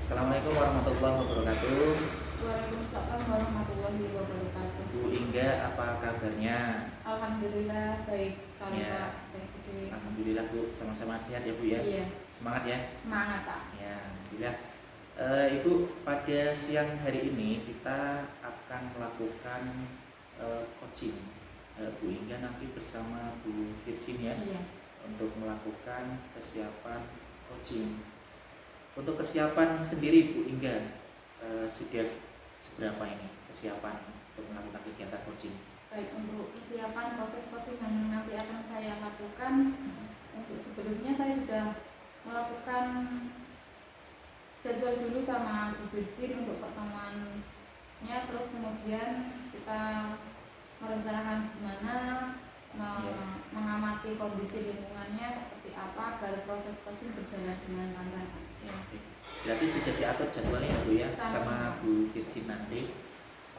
Assalamualaikum warahmatullahi wabarakatuh. Waalaikumsalam warahmatullahi wabarakatuh. Bu Ingga, apa kabarnya? Alhamdulillah baik sekali Ya, Pak. Saya Putri. alhamdulillah Bu, sama-sama sehat ya Bu ya. Iya, Semangat ya. semangat Pak. Ya, alhamdulillah. Ibu, pada siang hari ini kita akan melakukan coaching. Bu Ingga nanti bersama Bu Virginia Iya. untuk melakukan kesiapan coaching. Untuk kesiapan sendiri Bu Ingga, sudah seberapa ini kesiapan untuk melakukan kegiatan coaching? Baik, untuk kesiapan proses coaching yang nanti akan saya lakukan, untuk sebelumnya saya sudah melakukan jadwal dulu sama Bu Virgin untuk pertemuannya, terus kemudian kita merencanakan gimana mengamati kondisi lingkungannya seperti apa agar proses coaching berjalan dengan lancar. Ya, oke. Berarti sudah diatur jadwalnya ya Bu ya sama Bu Virgin nanti.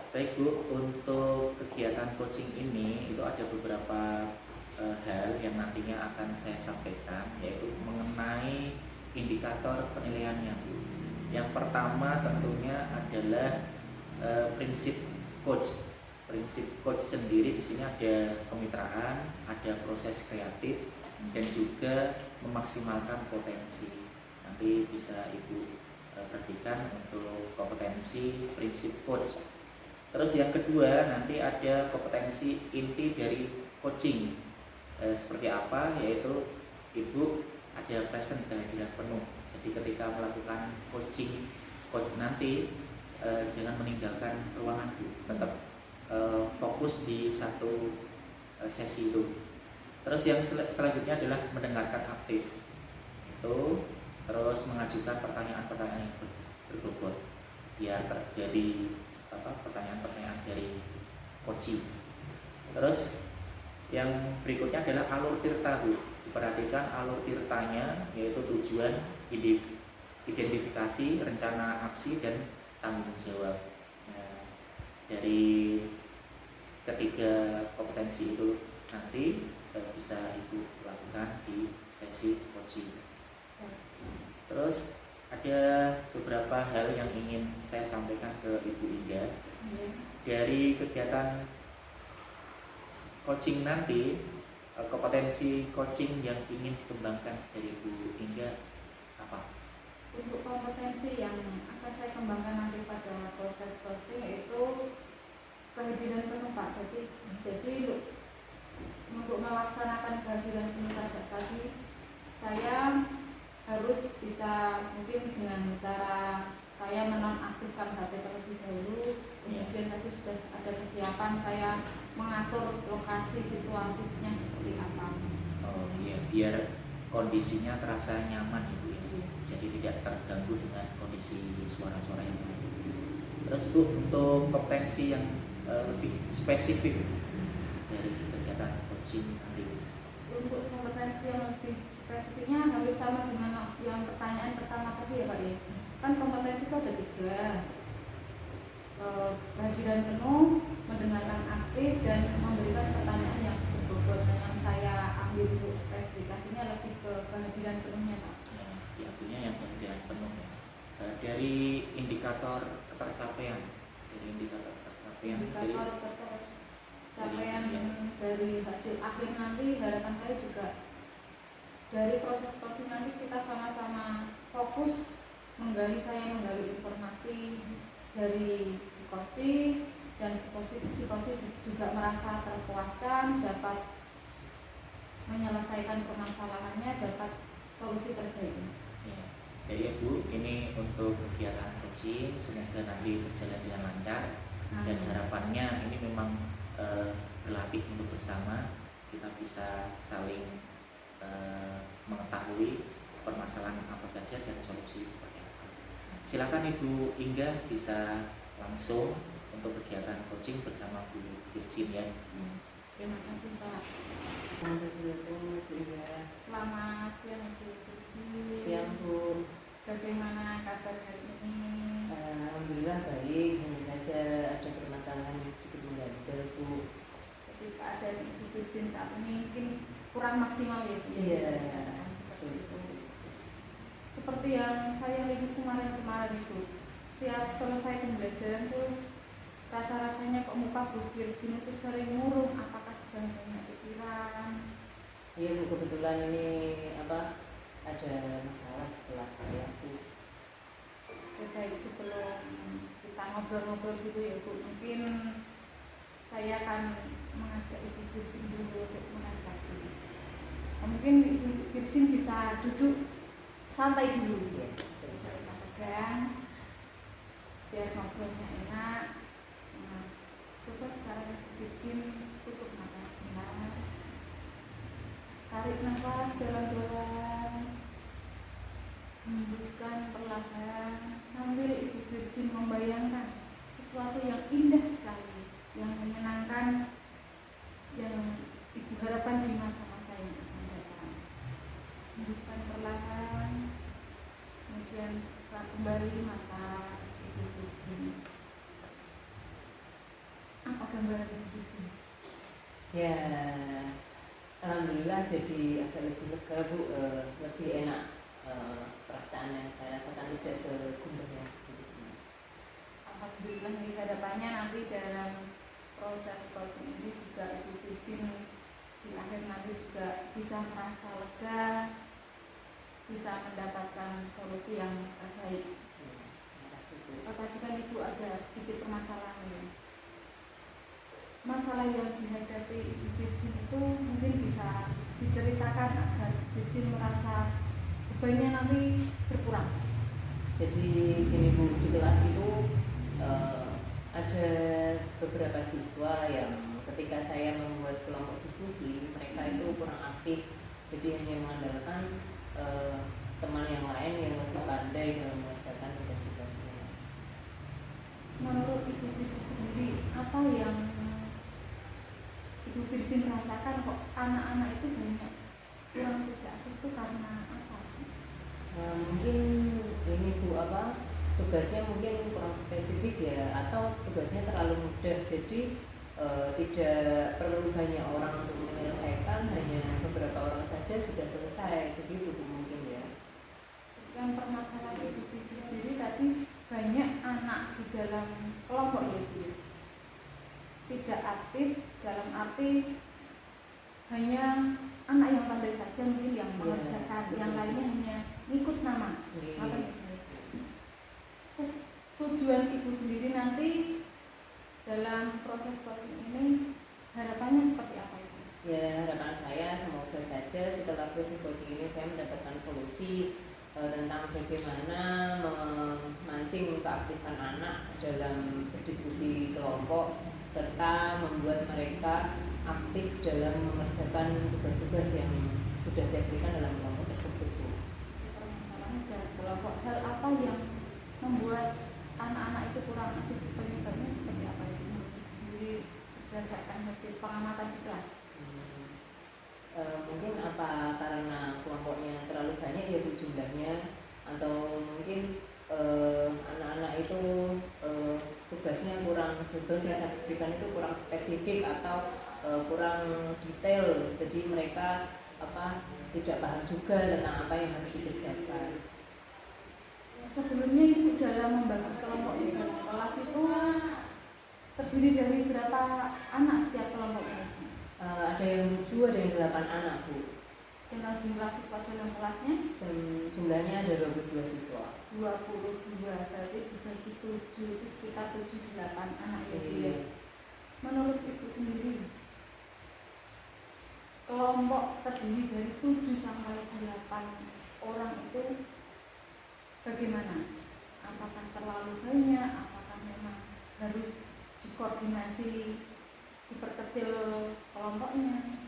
Baik Bu, untuk kegiatan coaching ini itu ada beberapa hal yang nantinya akan saya sampaikan, yaitu mengenai indikator penilaiannya Bu. Yang pertama tentunya adalah prinsip coach. Prinsip coach sendiri di sini ada kemitraan, ada proses kreatif, dan juga memaksimalkan potensi. Nanti bisa Ibu perhatikan untuk kompetensi prinsip coach. Terus yang kedua nanti ada kompetensi inti dari coaching. Seperti apa? Yaitu Ibu ada present kehadiran penuh. Jadi ketika melakukan coaching coach nanti jangan meninggalkan ruangan Bu. Tetap fokus di satu sesi itu. Terus yang selanjutnya adalah mendengarkan aktif. Itu terus mengajukan pertanyaan-pertanyaan yang berbobot biar terjadi pertanyaan-pertanyaan dari coaching. Terus yang berikutnya adalah alur tirta Bu. Diperhatikan alur tirtanya, yaitu tujuan, identifikasi, rencana aksi, dan tanggung jawab. Nah, dari ketiga kompetensi itu nanti bisa Ibu lakukan di sesi coaching. Terus ada beberapa hal yang ingin saya sampaikan ke Ibu Ingga. Dari kegiatan coaching nanti, kompetensi coaching yang ingin dikembangkan dari Ibu Ingga apa? Untuk kompetensi yang akan saya kembangkan nanti pada proses coaching yaitu kehadiran penuh Pak. Jadi untuk melaksanakan kehadiran penuh tadi, saya harus bisa mungkin dengan cara saya menonaktifkan HP terlebih dahulu. Kemudian tadi sudah ada kesiapan saya mengatur lokasi situasinya seperti apa. Oh iya, biar kondisinya terasa nyaman Ibu ya. Jadi tidak terganggu dengan kondisi suara-suara yang lain. Terus Bu, untuk kompetensi yang lebih spesifik dari kegiatan coaching nanti. Untuk kompetensi yang lebih spesifiknya hampir sama dengan yang pertanyaan pertama tadi ya Pak ya. Kan kompetensi itu ada 3, kehadiran penuh, mendengarkan aktif, dan memberikan pertanyaan yang berbobot. Nah, yang saya ambil untuk spesifikasinya lebih ke kehadiran penuhnya Pak. Ya, artinya yang kehadiran penuh ya. Dari indikator ketercapaian, dari hasil akhir nanti, harapan saya juga dari proses coaching nanti kita sama-sama fokus menggali informasi dari si coaching, dan si coaching juga merasa terpuaskan, dapat menyelesaikan permasalahannya, dapat solusi terbaik. Ya Bu, ini untuk kegiatan coaching semoga nanti berjalan dengan lancar. Dan harapannya ini memang berlatih untuk bersama, kita bisa saling mengetahui permasalahan apa saja dan solusi seperti apa. Silakan Ibu Ingga bisa langsung untuk kegiatan coaching bersama Bu Virgin ya. Terima kasih Pak. Selamat siang Bu Virgin. Siang Bu. Bagaimana kabar hari ini? Alhamdulillah baik, hanya saja ada permasalahan yang sedikit mengganjal Bu. Jadi keadaan Ibu Virgin saat ini mungkin kurang maksimal ya Bu. Iya. Seperti itu. seperti yang saya lihat kemarin itu, setiap selesai pembelajaran tuh rasa-rasanya kok muka Bu Virgin itu sering murung, apakah sedang banyak pikiran? Iya Bu, kebetulan ini ada masalah di kelas saya Bu. Baik, sebelum kita ngobrol-ngobrol gitu ya Bu, mungkin saya akan mengajak Ibu Virgin dulu untuk merefleksi. Mungkin Ibu Virgin bisa duduk santai dulu ya, tidak usah tegang, biar ngobrolnya enak. Nah, coba sekarang Ibu Virgin tutup mata sebentar, tarik nafas dalam-dalam, hembuskan perlahan, sambil Ibu Virgin membayangkan sesuatu yang indah sekali, yang menyenangkan, yang Ibu harapkan di masa-masa yang akan datang. Hembuskan perlahan, kemudian buka kembali mata Ibu Virgin. Apa gambaran Ibu Virgin? Ya, alhamdulillah jadi agak lebih lega Bu, lebih enak. Perasaan yang saya rasakan tidak segumpal yang sebelumnya. Alhamdulillah, nih harapannya nanti dalam proses coaching ini juga Ibu Virgin di akhir nanti juga bisa merasa lega, bisa mendapatkan solusi yang terbaik. Terima kasih Bu. Oh, tadi kan Ibu ada sedikit permasalahan ya. Masalah yang dihadapi Ibu Virgin itu mungkin bisa diceritakan agar Virgin merasa bebannya nanti berkurang. Jadi gini Bu, di kelas itu ada beberapa siswa yang ketika saya membuat kelompok diskusi, mereka itu kurang aktif, jadi hanya mengandalkan teman yang lain yang lebih pandai dalam mengerjakan tugas-tugasnya. Menurut Ibu Virgin sendiri, apa yang Ibu Virgin rasakan kok anak-anak itu banyak kurang tidak aktif itu karena apa? Mungkin ini Bu, tugasnya mungkin kurang spesifik ya, atau tugasnya terlalu mudah, jadi tidak perlu banyak orang untuk menyelesaikan, hanya beberapa orang saja sudah selesai, begitu Bu mungkin ya. Yang permasalahan Ibu Virgin sendiri tadi banyak anak di dalam kelompok ya Bu, tidak aktif dalam arti hanya anak yang pandai saja mungkin yang mengerjakan, yang lainnya hanya ngikut nama. Terus tujuan Ibu sendiri nanti dalam proses coaching ini harapannya seperti apa Ibu? Ya, harapan saya semoga saja setelah proses coaching ini saya mendapatkan solusi tentang bagaimana memancing keaktifan anak dalam berdiskusi kelompok, serta membuat mereka aktif dalam mengerjakan tugas-tugas yang sudah saya berikan dalam kelompok tersebut Bu. Permasalahan dalam kelompok, hal apa yang membuat anak-anak itu kurang aktif, penyebabnya seperti apa Ibu? Jadi berdasarkan hasil pengamatan di kelas. Mungkin apa karena kelompoknya terlalu banyak ya Bu jumlahnya, atau mungkin anak-anak itu tugasnya kurang, tugas yang saya berikan itu kurang spesifik atau kurang detail, jadi mereka tidak paham juga tentang apa yang harus dikerjakan. Sebelumnya Ibu dalam membagi kelompok di dalam kelas itu terdiri dari berapa anak setiap kelompoknya? Ada yang 7, ada yang 8 anak Bu. Dengan jumlah siswa dalam kelasnya? Jumlahnya ada 22 siswa. 22, berarti dibagi 7 itu sekitar 7-8 anak ya Bu ya. Iya. Menurut Ibu sendiri, kelompok terdiri dari 7-8 orang itu bagaimana? Apakah terlalu banyak? Apakah memang harus dikoordinasi, diperkecil kelompoknya?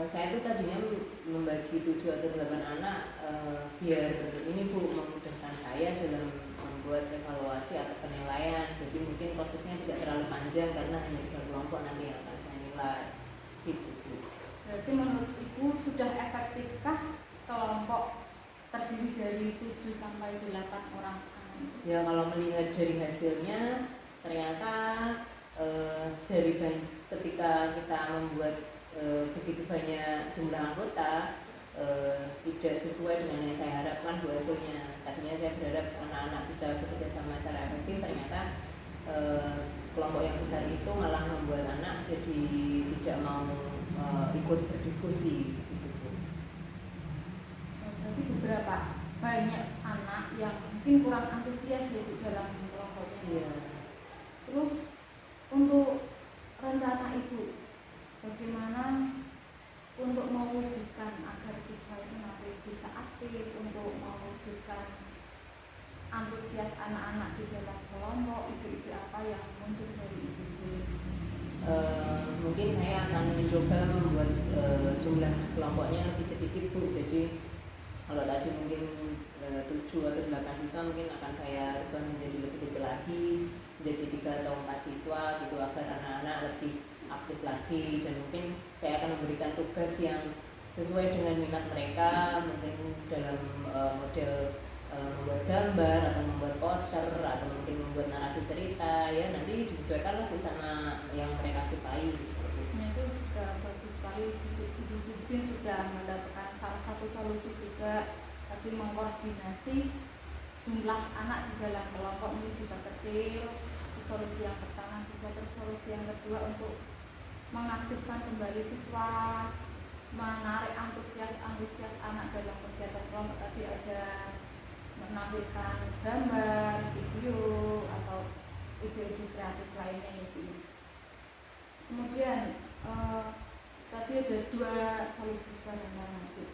Saya itu tadinya membagi 7 atau 8 anak biar ini Bu memudahkan saya dalam membuat evaluasi atau penilaian. Jadi mungkin prosesnya tidak terlalu panjang karena hanya 3 kelompok nanti yang akan saya nilai. Gitu Bu. Berarti menurut Ibu sudah efektifkah kelompok terdiri dari 7-8 orang anak itu? Ya kalau melihat dari hasilnya ternyata ketika kita membuat begitu banyak jumlah anggota, tidak sesuai dengan yang saya harapkan Bu hasilnya. Tadinya saya berharap anak-anak bisa bekerja sama secara efektif, ternyata kelompok yang besar itu malah membuat anak jadi tidak mau ikut berdiskusi. Berarti beberapa banyak anak yang mungkin kurang antusias ya Bu dalam kelompoknya. Iya. Terus untuk rencana Ibu bagaimana untuk mewujudkan agar siswa itu nanti bisa aktif untuk mewujudkan antusias anak-anak di dalam kelompok, ide-ide apa yang muncul dari Ibu sendiri? Mungkin saya akan mencoba membuat jumlah kelompoknya lebih sedikit Bu. Jadi kalau tadi mungkin 7 atau 8 siswa, mungkin akan saya rubah menjadi lebih kecil lagi, menjadi 3 atau 4 siswa gitu, agar anak-anak lebih aktif lagi. Dan mungkin saya akan memberikan tugas yang sesuai dengan minat mereka, mungkin dalam model membuat gambar atau membuat poster atau mungkin membuat narasi cerita, ya nanti disesuaikan lah sama yang mereka sukai. Nah, itu juga bagus sekali. Ibu Virgin sudah mendapatkan salah satu solusi juga, tadi mengkoordinasi jumlah anak di dalam kelompok ini juga kecil. Itu solusi yang pertama. Bisa terus solusi yang kedua untuk mengaktifkan kembali siswa, menarik antusias anak dalam kegiatan kelompok. Tadi ada menampilkan gambar, video atau ide-ide kreatif lainnya ya Bu. Kemudian tadi ada 2 solusi bareng-bareng itu.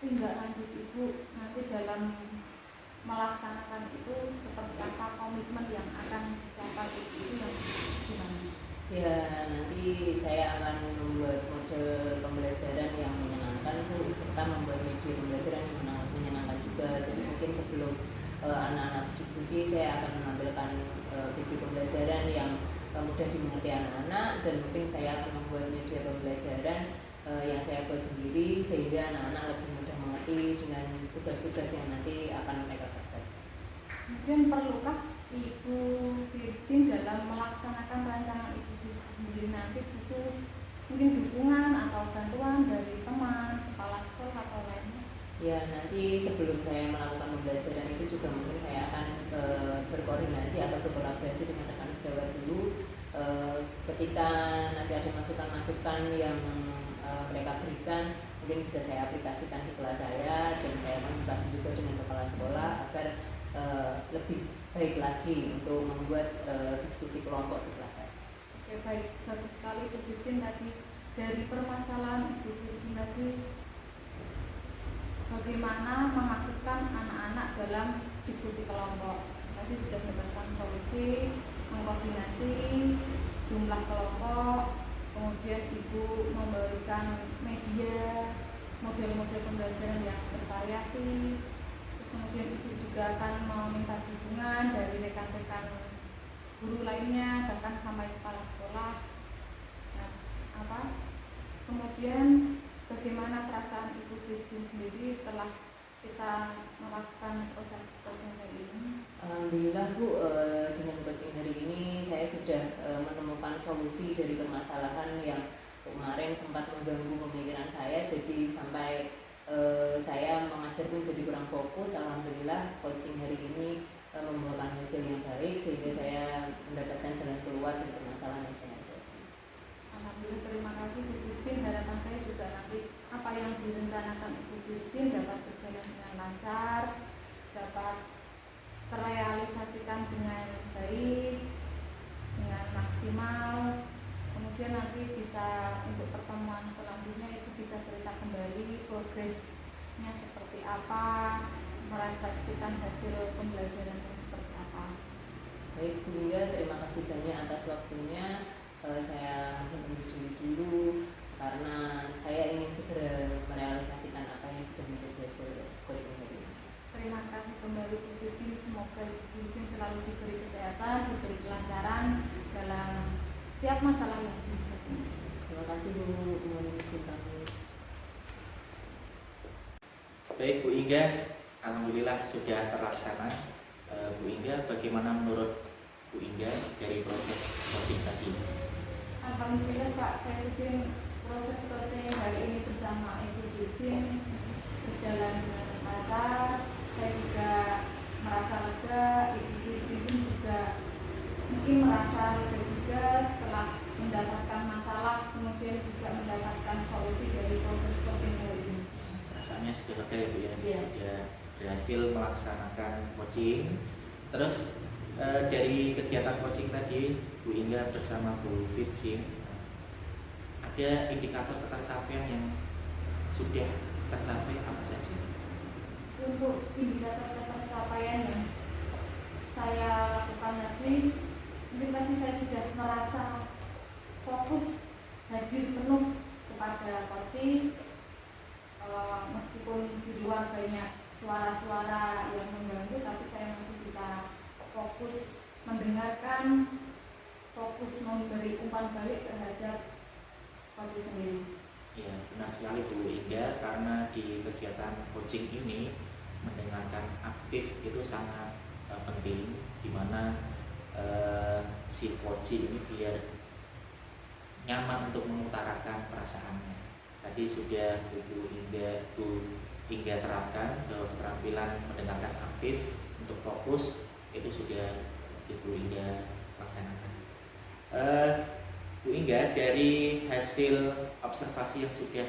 Tindak lanjut Ibu nanti dalam melaksanakan itu seperti apa, komitmen yang akan dicapai itu yang gimana? Ya, nanti saya akan membuat model pembelajaran yang menyenangkan Bu, serta membuat media pembelajaran yang menyenangkan juga. Jadi mungkin sebelum anak-anak diskusi, saya akan menampilkan video pembelajaran yang mudah dimengerti anak-anak, dan mungkin saya akan membuat media pembelajaran yang saya buat sendiri sehingga anak-anak lebih mudah mengerti dengan tugas-tugas yang nanti akan mereka kerjakan. Kemudian perlukah Ibu Virgin dalam melaksanakan rancangan Ibu Virgin sendiri nanti butuh mungkin dukungan atau bantuan dari teman, kepala sekolah atau lainnya? Ya, nanti sebelum saya melakukan pembelajaran itu juga mungkin saya akan berkoordinasi atau berkolaborasi dengan rekan sejawat dulu. Ketika nanti ada masukan-masukan yang mereka berikan, mungkin bisa saya aplikasikan di kelas saya, dan saya konsultasi juga dengan kepala sekolah agar lebih baik lagi untuk membuat diskusi kelompok di kelas saya. Oke, baik, bagus sekali Ibu Virgin. Tadi dari permasalahan Ibu Virgin tadi, bagaimana mengaktifkan anak-anak dalam diskusi kelompok. Tadi sudah mendapatkan solusi, mengkoordinasi jumlah kelompok, kemudian Ibu memberikan media, model-model pembelajaran yang bervariasi. Terus kemudian Ibu juga akan meminta dukungan dari rekan-rekan guru lainnya, bahkan sampai kepala sekolah. Nah, kemudian bagaimana perasaan Ibu Virgin sendiri setelah kita melakukan proses coaching hari ini? Alhamdulillah Bu, dengan coaching hari ini saya sudah menemukan solusi dari permasalahan yang kemarin sempat mengganggu pemikiran saya. Jadi sampai saya mengajar pun jadi kurang fokus. Alhamdulillah coaching hari ini membuahkan hasil yang baik sehingga saya mendapatkan jalan keluar dari permasalahan yang saya hadapi. Alhamdulillah, terima kasih Ibu Virgin. Harapan saya juga nanti apa yang direncanakan Ibu Virgin dapat berjalan dengan lancar, dapat terrealisasikan dengan baik, dengan maksimal. Kemudian nanti bisa untuk pertemuan selanjutnya Ibu bisa cerita kembali progresnya seperti apa, merefleksikan hasil pembelajarannya seperti apa. Baik Bu Inga, terima kasih banyak atas waktunya. Saya mungkin undur dulu karena saya ingin segera merealisasikan apa yang sudah menjadi hasil coaching hari ini. Terima kasih kembali Bu Virgin. Semoga Ibu Virgin selalu diberi kesehatan, diberi kelancaran dalam setiap masalah yang dihadapi. Terima kasih Bu, mohon izin kami. Baik Bu Inga, alhamdulillah sudah terlaksana. Bu Inga, bagaimana menurut Bu Inga dari proses coaching tadi? Alhamdulillah Pak, saya bikin proses coaching hari ini bersama Ibu Virgin perasaannya sudah lega ya Bu ya, Iya. sudah berhasil melaksanakan coaching. Terus dari kegiatan coaching tadi Bu Inga bersama Bu Virgin, ada indikator ketercapaian yang sudah tercapai apa saja? Untuk indikator pencapaian yang saya lakukan tadi, mungkin tadi saya sudah merasa fokus hadir penuh kepada coaching, meskipun di luar banyak suara-suara yang mengganggu, tapi saya masih bisa fokus mendengarkan, fokus memberi umpan balik terhadap coaching sendiri. Ya, benar sekali Bu Inga, karena di kegiatan coaching ini mendengarkan aktif itu sangat penting, di mana si coaching ini biar nyaman untuk mengutarakan perasaannya. Tadi sudah Bu Inga terapkan bahwa keterampilan mendengarkan aktif untuk fokus itu sudah Bu Inga laksanakan. Bu Inga, dari hasil observasi yang sudah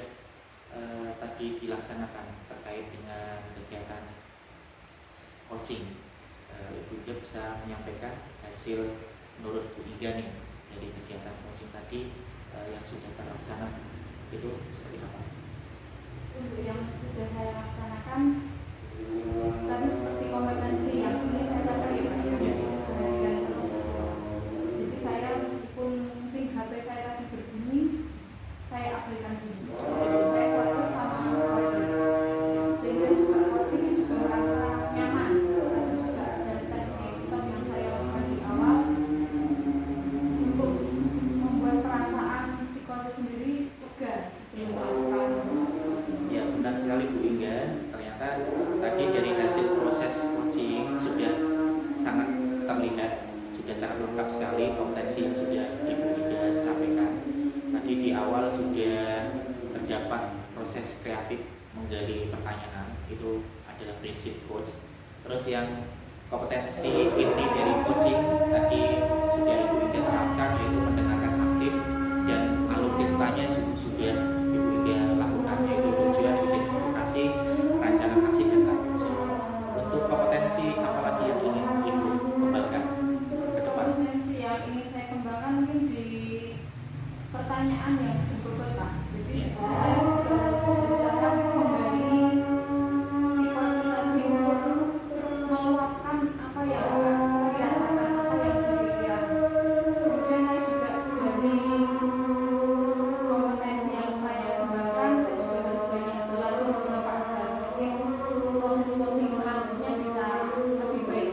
tadi dilaksanakan terkait dengan kegiatan coaching, Ibu Inga bisa menyampaikan hasil menurut Bu Inga nih dari kegiatan coaching tadi yang sudah terlaksana itu seperti apa? Untuk yang sudah saya laksanakan tadi seperti kompetensi yang ini saya capai ya Pak, yaitu kehadiran penuh. Jadi saya meskipun mungkin HP saya tadi berbunyi, saya abaikan dulu. Saya fokus sama coaching, sehingga juga coaching ini juga merasa nyaman. Tadi juga ada teknik stop yang saya lakukan di awal untuk membuat perasaan si coaching sendiri lega sebelum melakukan coaching. Ya, benar sekali Bu Inga. Ternyata tadi dari hasil proses coaching sudah sangat terlihat, sudah sangat lengkap sekali kompetensi yang sudah Ibu Inga sampaikan. Tadi di awal sudah terdapat proses kreatif menggali pertanyaan, itu adalah prinsip coach. Terus yang kompetensi inti dari coaching tadi sudah Ibu Inga terapkan, yaitu mendengarkan aktif, dan alur tintanya sudah Ibu Inga lakukan, yaitu tujuan, identifikasi, rancangan aksi, dan tanggung jawab. Untuk kompetensi apalagi yang ingin Ibu kembangkan ke depan? Kompetensi yang ingin saya kembangkan mungkin di pertanyaan yang berbobot Pak. Jadi saya juga harus berusaha menggali si coaching tadi untuk meluapkan apa yang dirasakan, apa yang dipikirkan. Kemudian saya juga dari kompetensi yang saya kembangkan, saya juga harus banyak belajar juga Pak, dan mungkin proses coaching selanjutnya bisa lebih baik.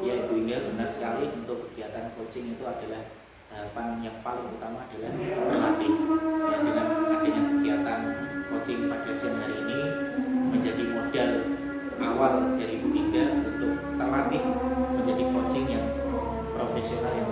Ya, Bu Inga, benar sekali. Untuk kegiatan coaching itu adalah tahapan yang paling utama adalah berlatih. Ya, dengan adanya kegiatan coaching pada siang hari ini menjadi modal awal dari Bu Inga untuk terlatih menjadi coaching yang profesional, yang